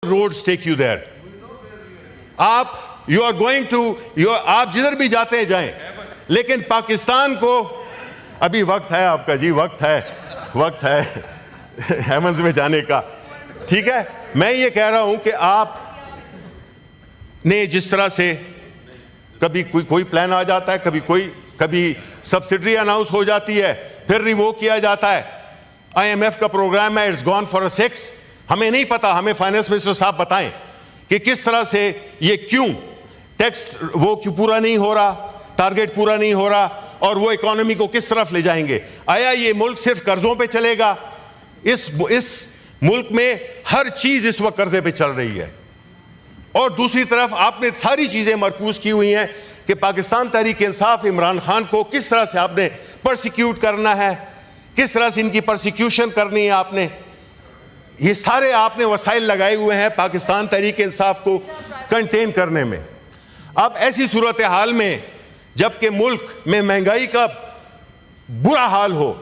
roads take you there. you are going to, आप जिधर भी जाते हैं जाएं, लेकिन पाकिस्तान को अभी वक्त है आपका जी, वक्त है हेमंस में जाने का, ठीक है। मैं ये कह रहा हूं कि आप ने जिस तरह से कभी कोई प्लान आ जाता है, कभी सब्सिडी अनाउंस हो जाती है, फिर रिवोक किया जाता है। IMF का प्रोग्राम है, इट्स गॉन फॉर अ 6। हमें नहीं पता, हमें फाइनेंस मिनिस्टर साहब बताएं कि किस तरह से ये क्यों टैक्स क्यों पूरा नहीं हो रहा, टारगेट पूरा नहीं हो रहा, और वो इकोनॉमी को किस तरफ ले जाएंगे। आया ये मुल्क सिर्फ कर्जों पे चलेगा? इस मुल्क में हर चीज इस वक्त कर्जे पे चल रही है, और दूसरी तरफ आपने सारी चीजें मरकूज की हुई हैं कि पाकिस्तान तहरीक इंसाफ इमरान खान को किस तरह से आपने परसिक्यूट करना है, किस तरह से इनकी परसिक्यूशन करनी है आपने। ये सारे आपने वसाइल लगाए हुए हैं पाकिस्तान तहरीक इंसाफ को कंटेन करने में। अब ऐसी सूरत हाल में जबकि मुल्क में महंगाई का बुरा हाल हो,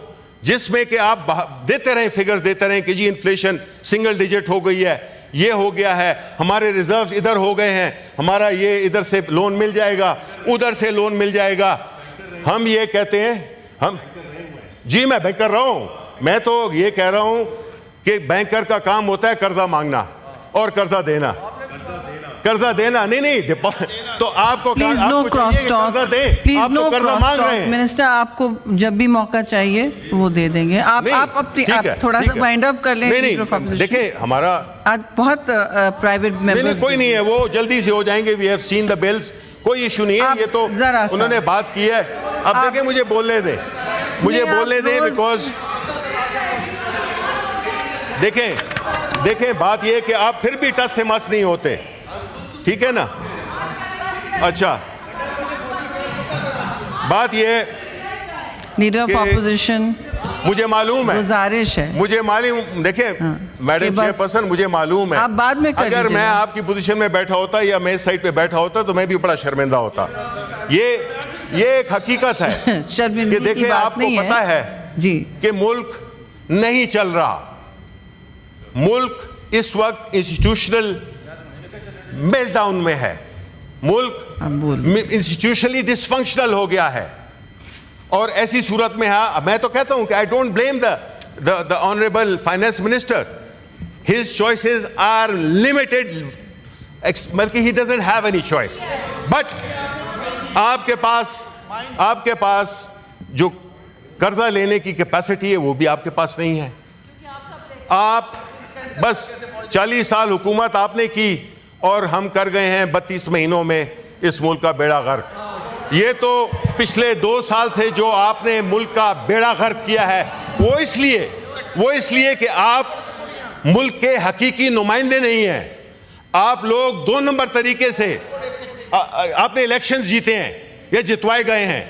जिसमें कि आप देते रहें, फिगर्स देते रहें कि जी इन्फ्लेशन सिंगल डिजिट हो गई है, ये हो गया है, हमारे रिजर्व्स इधर हो गए हैं, हमारा ये इधर से लोन मिल जाएगा, उधर से लोन मिल जाएगा। हम ये कहते हैं, मैं बैंक कर रहा हूं, मैं तो ये कह रहा हूं कि बैंकर का काम होता है कर्जा मांगना और कर्जा देना। नहीं तो आपको कर्जा मांग रहे हैं। मिनिस्टर, आपको जब भी मौका चाहिए वो दे देंगे। आप थोड़ा सा वाइंड अप कर लें। नहीं, देखिए हमारा आज बहुत प्राइवेट मेंबर्स, कोई नहीं है, वो जल्दी से हो जाएंगे। We have seen the bills, कोई इशू नहीं है। ये तो उन्होंने बात की है। अब देखिए मुझे बोलने दें, बिकॉज देखें बात ये कि आप फिर भी टस से मस नहीं होते, ठीक है ना। अच्छा, बात ये लीडर ऑफ ऑपोजिशन, मुझे मालूम है, गुजारिश है, मुझे मालूम, देखिए मैडम चेयरपर्सन, मुझे मालूम है, आप बाद में अगर मैं आपकी पोजीशन में बैठा होता या मैं इस साइड पे बैठा होता तो मैं भी बड़ा शर्मिंदा होता। ये एक हकीकत है कि देखिए आपको पता है जी कि मुल्क नहीं चल रहा। मुल्क इस वक्त इंस्टीट्यूशनल मेल्टडाउन में है, मुल्क इंस्टीट्यूशनली डिसफंक्शनल हो गया है, और ऐसी सूरत में है। मैं तो कहता हूं कि I don't blame the honourable finance minister, his choices are limited, बल्कि he doesn't have any choice. But आपके पास जो कर्जा लेने की कैपेसिटी है वो भी आपके पास नहीं है। आप बस 40 साल हुकूमत आपने की और हम कर गए हैं 32 महीनों में इस मुल्क का बेड़ा गर्क। ये तो पिछले 2 साल से जो आपने मुल्क का बेड़ा गर्क किया है वो इसलिए कि आप मुल्क के हकीकी नुमाइंदे नहीं हैं। आप लोग 2 नंबर तरीके से आपने इलेक्शंस जीते हैं या जितवाए गए हैं।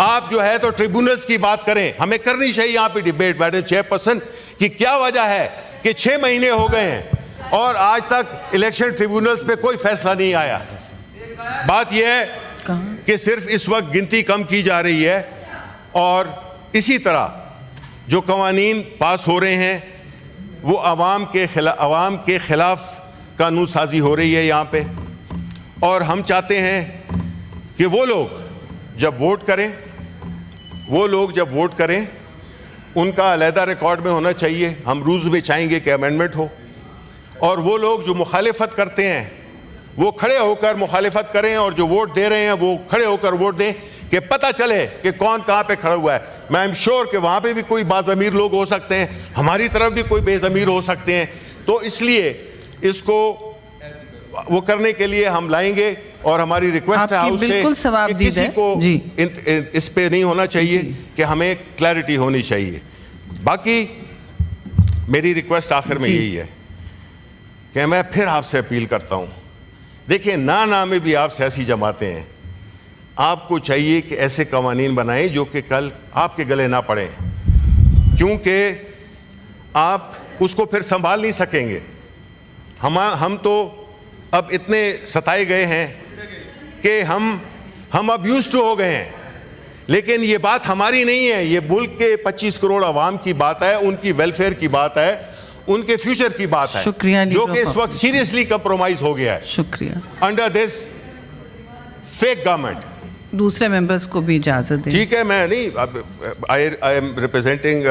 आप जो है तो ट्रिब्यूनल्स की बात करें, हमें करनी चाहिए यहाँ पे डिबेट मैडम चेयरपर्सन कि क्या वजह है कि 6 महीने हो गए हैं और आज तक इलेक्शन ट्रिब्यूनल्स पे कोई फैसला नहीं आया। बात यह है कि सिर्फ इस वक्त गिनती कम की जा रही है, और इसी तरह जो कवानीन पास हो रहे हैं वो अवाम के खिलाफ कानून साजी हो रही है यहाँ पे। और हम चाहते हैं कि वो लोग जब वोट करें उनका अलहदा रिकॉर्ड में होना चाहिए। हम रूल्स में चाहेंगे कि अमेंडमेंट हो, और वो लोग जो मुखालिफत करते हैं वो खड़े होकर मुखालिफत करें, और जो वोट दे रहे हैं वो खड़े होकर वोट दें कि पता चले कि कौन कहाँ पे खड़ा हुआ है। मैं एम श्योर कि वहाँ पे भी कोई बाज़मीर लोग हो सकते हैं, हमारी तरफ भी कोई बेज़मीर हो सकते हैं। तो इसलिए इसको वो करने के लिए हम लाएंगे, और हमारी रिक्वेस्ट है हाउस से कि किसी को इस पे नहीं होना चाहिए कि हमें क्लैरिटी होनी चाहिए। बाकी मेरी रिक्वेस्ट आखिर में यही है कि मैं फिर आपसे अपील करता हूं, देखिए ना में भी आप सियासी जमातें हैं, आपको चाहिए कि ऐसे कवानीन बनाएं जो कि कल आपके गले ना पड़े, क्योंकि आप उसको फिर संभाल नहीं सकेंगे। हम तो अब इतने सताए गए हैं कि हम अब यूज्ड टू हो गए हैं। लेकिन ये बात हमारी नहीं है, ये मुल्क के 25 करोड़ आवाम की बात है, उनकी वेलफेयर की बात है, उनके फ्यूचर की बात है, शुक्रिया, जो कि इस वक्त सीरियसली कंप्रोमाइज हो गया है शुक्रिया। Under this fake government. दूसरे मेंबर्स को भी इजाजत दें। ठीक है, मैं नहीं, I am representing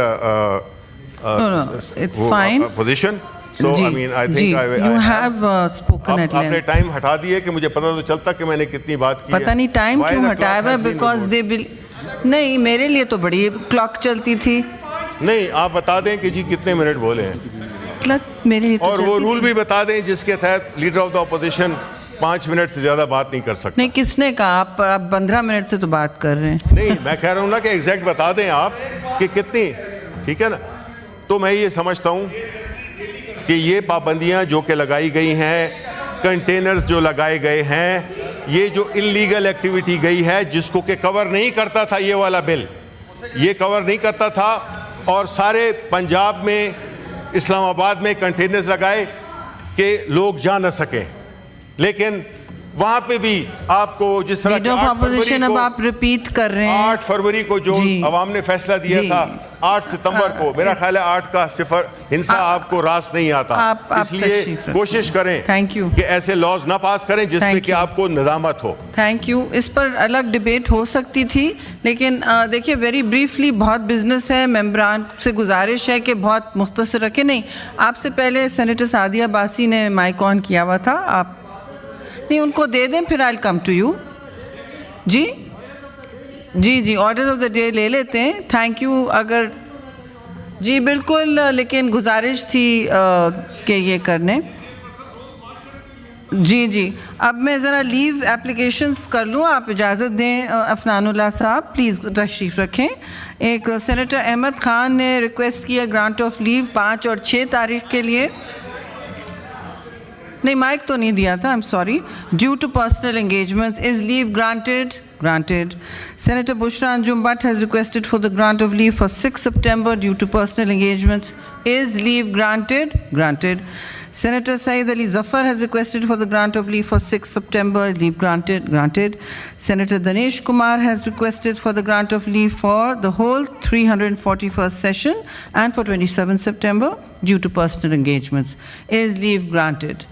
its fine position, so I mean I think you have spoken at आपने टाइम हटा दिए कि मुझे पता तो चलता कि मैंने कितनी बात की पता है। नहीं टाइम Why क्यों the हटाया clock हुआ, has been because removed? They bill नहीं, मेरे लिए तो बड़ी क्लॉक चलती थी। नहीं, आप बता दें कि जी कितने मिनट बोले हैं, क्लॉक मेरे लिए तो और वो चलती रूल थी। भी बता दें जिसके तहत leader of the opposition 5 minute से ज्यादा बात नहीं कर सकता। नहीं, किसने कहा? आप 15 मिनट से तो बात कर रहे हैं। नहीं, मैं कह रहा हूँ ना कि एग्जैक्ट बता दें आप कि कितनी, ठीक है ना। तो मैं ये समझता हूँ कि ये पाबंदियाँ जो कि लगाई गई हैं, कंटेनर्स जो लगाए गए हैं, ये जो इलीगल एक्टिविटी गई है जिसको कि कवर नहीं करता था ये वाला बिल, ये कवर नहीं करता था, और सारे पंजाब में, इस्लामाबाद में कंटेनर्स लगाए कि लोग जा न सकें, लेकिन वहां पे भी आपको जिस तरह लीडर ऑफ ऑपोजिशन अब आप रिपीट कर रहे हैं। 8 फरवरी को जो जी। अवाम ने फैसला दिया जी। था, 8 सितंबर को, मेरा ख्याल है 8 का सिफर हिंसा आपको रास नहीं आता, आप इसलिए तशरीफ रखें। कोशिश करें थैंक यू कि ऐसे लॉज ना पास करें जिसमें Thank कि you. आपको नदामत हो। Thank you. इस पर अलग डिबेट हो सकती थी, लेकिन देखिए वेरी ब्रीफली, बहुत बिजनेस है, मेंबरान से गुजारिश है कि बहुत मुख्तसर रखें। नहीं, आपसे पहले सेनेटर सादिया बासी ने माइक ऑन किया हुआ था, आप नहीं, उनको दे दें, फिर आई कम टू यू। जी जी जी, ऑर्डर ऑफ द डे ले लेते हैं। Thank you. अगर जी बिल्कुल, लेकिन गुजारिश थी कि ये करने। जी जी, अब मैं ज़रा लीव एप्लीकेशंस कर लूँ, आप इजाज़त दें। अफनानुल्लाह साहब प्लीज़ तशरीफ़ रखें। एक सेनेटर अहमद ख़ान ने रिक्वेस्ट किया ग्रांट ऑफ लीव 5 और 6 तारीख के लिए। नहीं, माइक तो नहीं दिया था, I am sorry. Due to personal engagements, is leave granted? Granted. Senator Bushra Anjum Butt has requested for the grant of leave for 6 September due to personal engagements. Is leave granted? Granted. Senator Saeed Ali Zafar has requested for the grant of leave for 6 September. Leave granted? Granted. Senator Danesh Kumar has requested for the grant of leave for the whole 341st session and for 27 September due to personal engagements. Is leave granted?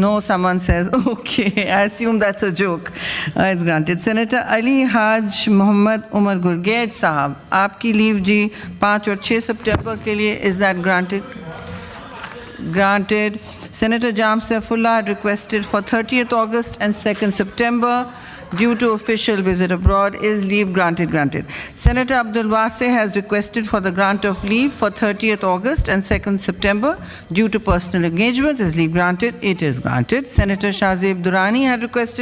No, someone says, okay, I assume that's a joke. It's granted. Senator Ali Haj Muhammad Umar Gurgej Sahab, आपकी leave जी 5 और 6 सितंबर के लिए, is that granted? Granted. Senator Jam Saifullah had requested for 30th August and 2nd September due to official visit abroad. Is leave granted? Granted. Senator Abdul Wase has requested for the grant of leave for 30th August and 2nd September due to personal engagements. Is leave granted? It is granted. Senator Shazib Durrani had requested